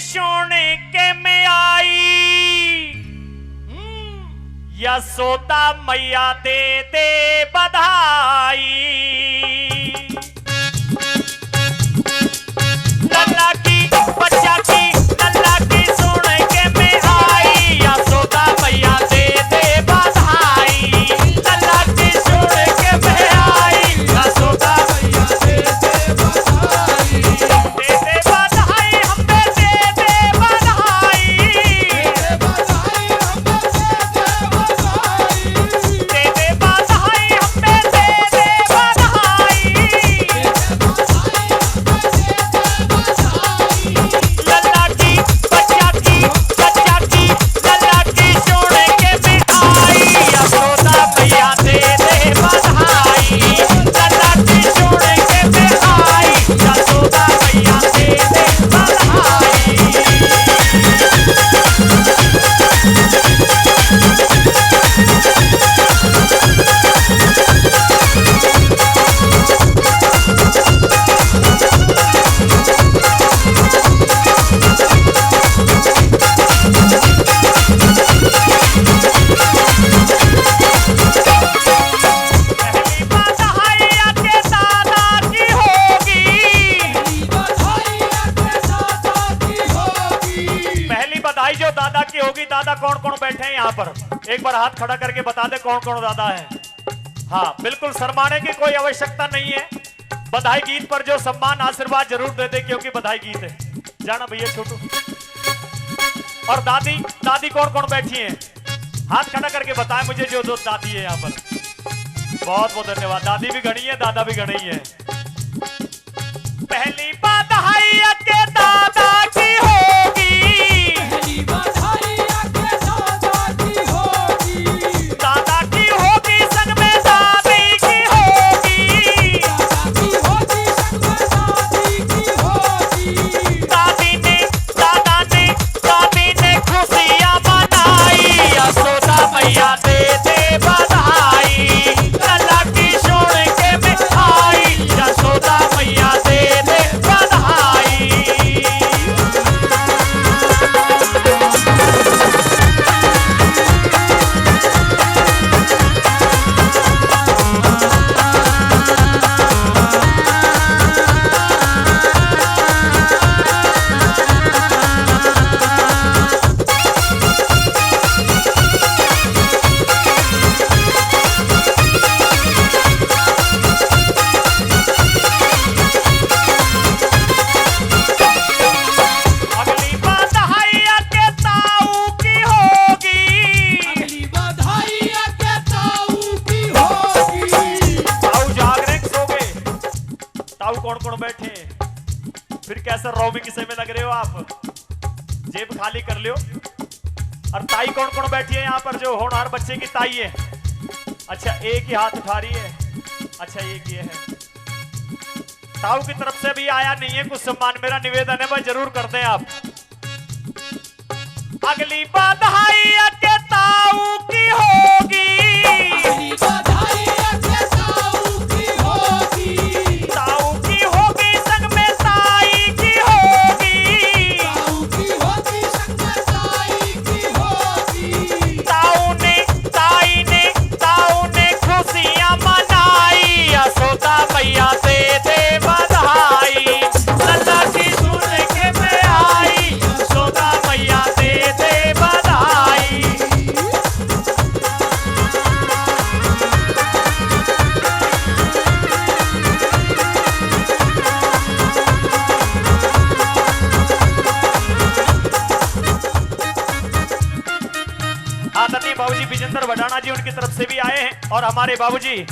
सुन के मैं आई, यशोदा मैया दे दे बधाई। लल्ला की बच्चा की लल्ला की सुन के मैं आई, यशोदा मैया दे दे बधाई। लल्ला की सुन के मैं आई, यशोदा मैया दे दे बधाई। दे दे बधाई हमें दे दे बधाई, दे दे बधाई हमें दे दे बधाई, दे दे बधाई हमें दे दे बधाई। लल्ला की बच्चा की लल्ला की सुन के मैं आई, यशोदा मैया दे दे बधाई। लल्ला की सुन के मैं आई, यशोदा मैया दे दे बधाई। पहली बधाई आके दादा की होगी, पहली बधाई जो दादा की होगी। दादा कौन कौन बैठे हैं यहाँ पर? एक बार हाथ खड़ा करके बता दे कौन कौन दादा है। हाँ, बिल्कुल शर्माने की कोई आवश्यकता नहीं है। बधाई गीत पर जो सम्मान आशीर्वाद जरूर दे दे, क्योंकि बधाई गीत है। जाना भैया छोटू। और दादी, दादी कौन कौन बैठी हैं? हाथ खड़ा करके बताएं मुझे जो दो दादी है यहाँ पर। बहुत बहुत धन्यवाद। दादी भी गणी है, दादा भी गणी है। पहली बधाई के दादा की होगी, दादा की होगी संग में दादी की होगी। दादी ने खुशियां मनाई, यशोदा मैया दे दे बधाई। लल्ला की सुन के मैं आई, यशोदा मैया दे दे बधाई। अगली बधाई के ताऊ की होगी, ताऊ जाग रहे सो गए? ताऊ कौन कौन बैठे हैं? फिर कैसे रोमी किसे में लग रहे हो आप? जेब खाली कर लियो। और ताई कौन कौन बैठी है यहाँ पर जो होनहार बच्चे की ताई है? अच्छा, एक ही हाथ उठा रही है। अच्छा, एक ये है। ताऊ की तरफ से भी आया नहीं है कुछ सम्मान। मेरा निवेदन है भाई जरूर कर दें आप। अगली बधाई के ताऊ की होगी, ताऊ की होगी संग में ताई की होगी। ताऊ ने खुशियां मनाई, यशोदा मैया दे दे बधाई। लल्ला की सुन के मैं आई, यशोदा मैया दे दे बधाई। आदरणीय बाबूजी विजेंद्र भडाना जी उनकी तरफ से भी आए हैं। और हमारे बाबूजी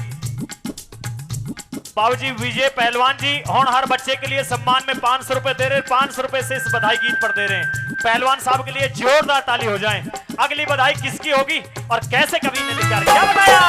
विजय पहलवान जी होनहार बच्चे के लिए सम्मान में 500 रुपए दे रहे हैं। 500 रुपए से इस बधाई गीत पर दे रहे हैं। पहलवान साहब के लिए जोरदार ताली हो जाए। अगली बधाई किसकी होगी और कैसे कवि ने लिखा, क्या बताया?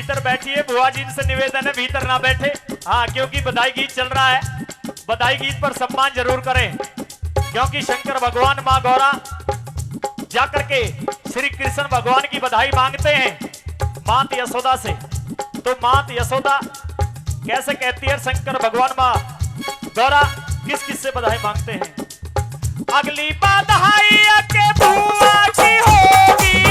भीतर बैठिए, बुआ जी से निवेदन है भीतर ना बैठे। हाँ, क्योंकि बधाई गीत चल रहा है, बधाई गीत पर सम्मान जरूर करें, क्योंकि शंकर भगवान मां गौरा जाकर के श्री कृष्ण भगवान की बधाई मांगते हैं मात यशोदा से। तो मात यशोदा कैसे कहती है शंकर भगवान मां गौरा किस किस से बधाई मांगते हैं? अगली बधाई के बुआ की होगी,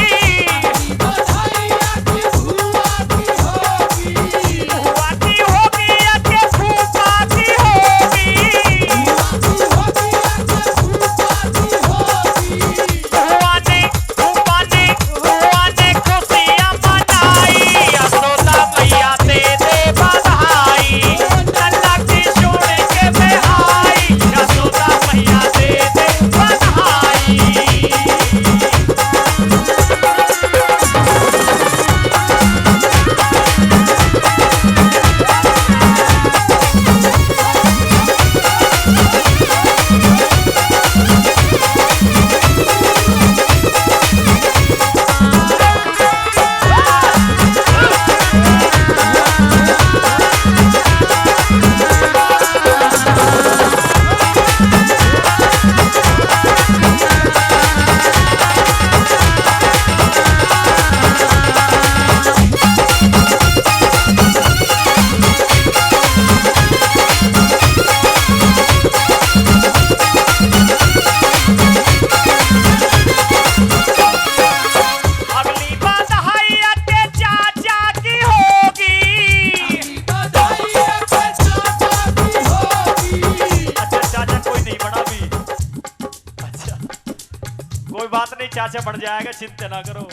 चाचा बढ़ जाएगा, चिंता ना करो।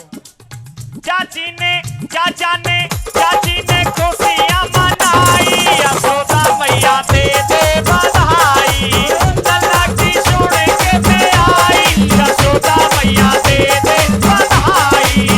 चाचा ने खुशियां मनाई, यशोदा मैया दे दे बधाई, लल्ला की सुन के मैं आई, यशोदा मैया दे दे बधाई।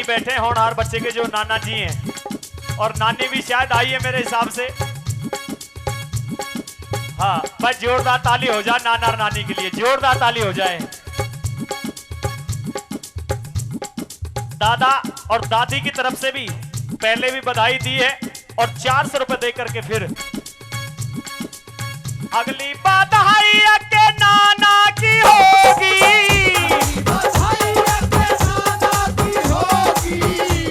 बैठे होनहार बच्चे के जो नाना जी हैं और नानी भी शायद आई है मेरे हिसाब से। हाँ भाई जोरदार ताली हो जाए नाना और नानी के लिए, जोरदार ताली हो जाए। दादा और दादी की तरफ से भी पहले भी बधाई दी है और 400 रुपए दे करके फिर अगली बधाई के नाना की होगी,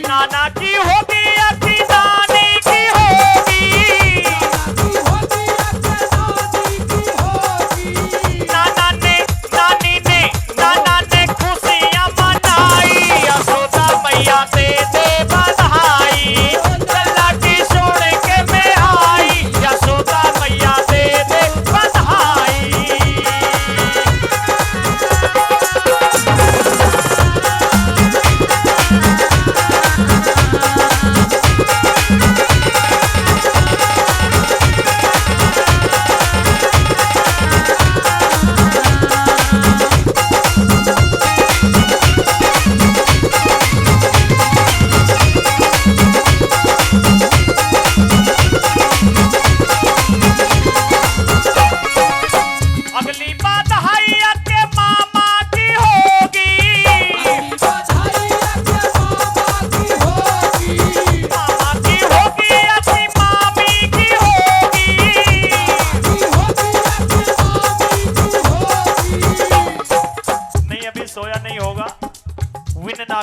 नाना की होगी अपनी नानी की होगी, नाना ने खुशियां मनाई, यशोदा मैया दे दे बधाई, लल्ला की सुन के मैं आई, यशोदा मैया दे दे बधाई।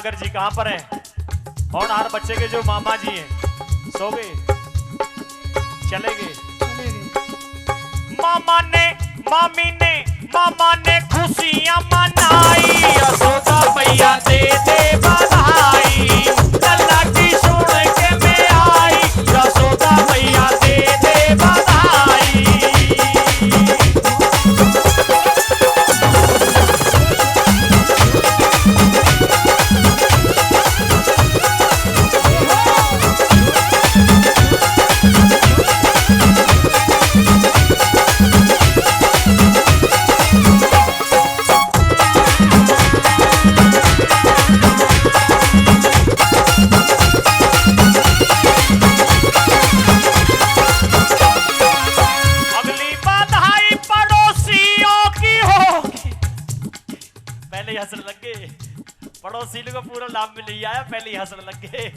नागर जी कहां पर हैं? होनहार बच्चे के जो मामा जी हैं, सो गए, चले गए। मामा ने खुशियां मनाई, यशोदा मैया दे दे बधाई। लल्ला की सुन के मैं आई, यशोदा मैया दे दे बधाई। पड़ोसी को पूरा नाम में नहीं आया, पहले ही हंसने लग गए।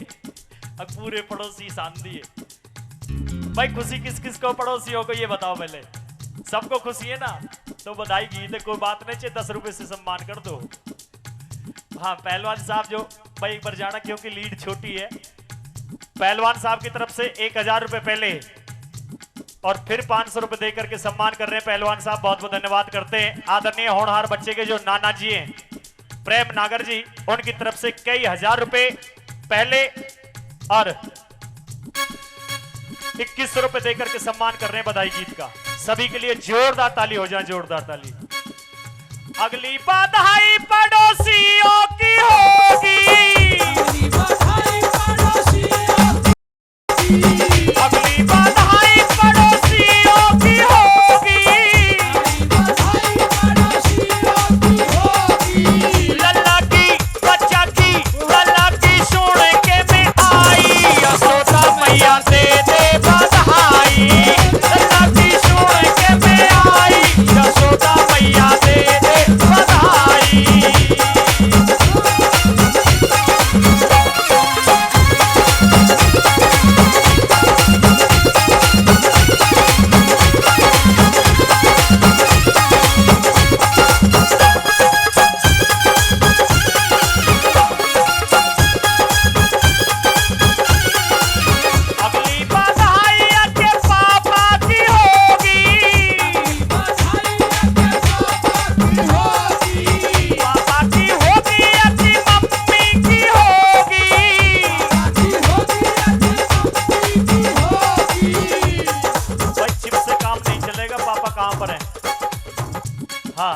अब पूरे पड़ोसी शान दिए। भाई खुशी किस किस को पड़ोसियों को ये बताओ, पहले सबको खुशी है ना, तो बधाई गीत है, कोई बात नहीं, चाहिए 10 रुपए से सम्मान कर दो। हाँ पहलवान साहब जो भाई एक बार जाना, क्योंकि लीड छोटी है, पहलवान साहब की तरफ से 1000 रुपए पहले और फिर 500 रुपए देकर के सम्मान कर रहे हैं पहलवान साहब, बहुत बहुत धन्यवाद करते हैं। आदरणीय होनहार बच्चे के जो नाना जी हैं प्रेम नागर जी, उनकी तरफ से कई हजार रुपए पहले और 2100 रुपए देकर के सम्मान कर रहे हैं बधाई गीत का। सभी के लिए जोरदार ताली हो जाए, जोरदार ताली। अगली बधाई पड़ोसियों की होगी, अगली बधाई पड़ोसियों की होगी, लल्ला की सुन के मैं आई, यशोदा मैया दे दे बधाई। लल्ला की सुन के मैं आई, यशोदा मैया दे दे बधाई। हाँ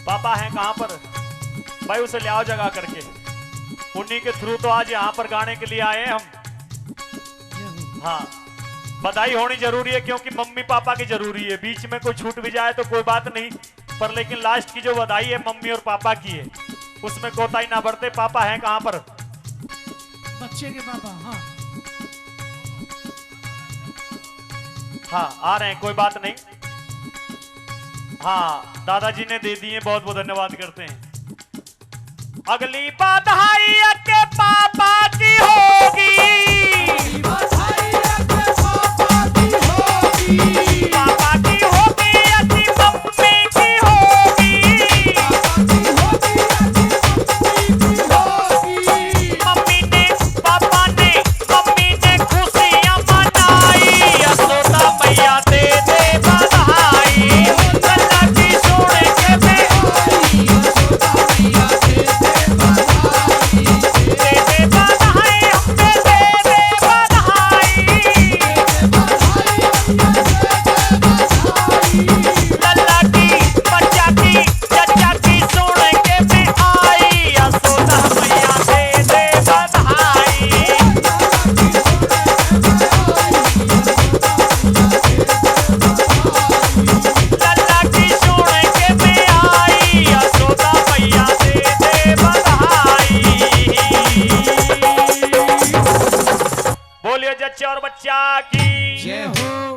पापा हैं कहां पर भाई, उसे ले आओ जगह करके, उन्हीं के थ्रू तो आज यहाँ पर गाने के लिए आए हैं हम। हाँ बधाई होनी जरूरी है, क्योंकि मम्मी पापा की जरूरी है, बीच में कोई छूट भी जाए तो कोई बात नहीं, पर लेकिन लास्ट की जो बधाई है मम्मी और पापा की है, उसमें कोताही ना बढ़ते। पापा हैं कहां पर? बच्चे के पापा। हाँ हाँ आ रहे हैं, कोई बात नहीं। हाँ दादाजी ने दे दिए, बहुत बहुत धन्यवाद करते हैं। अगली बधाई के पापा की होगी, पापा की होगी, अति मम्मी की होगी, मम्मी ने खुशियां मनाई, यशोदा मैया दे दे बधाई। लल्ला की सुन के मैं और बच्चा की जय हो।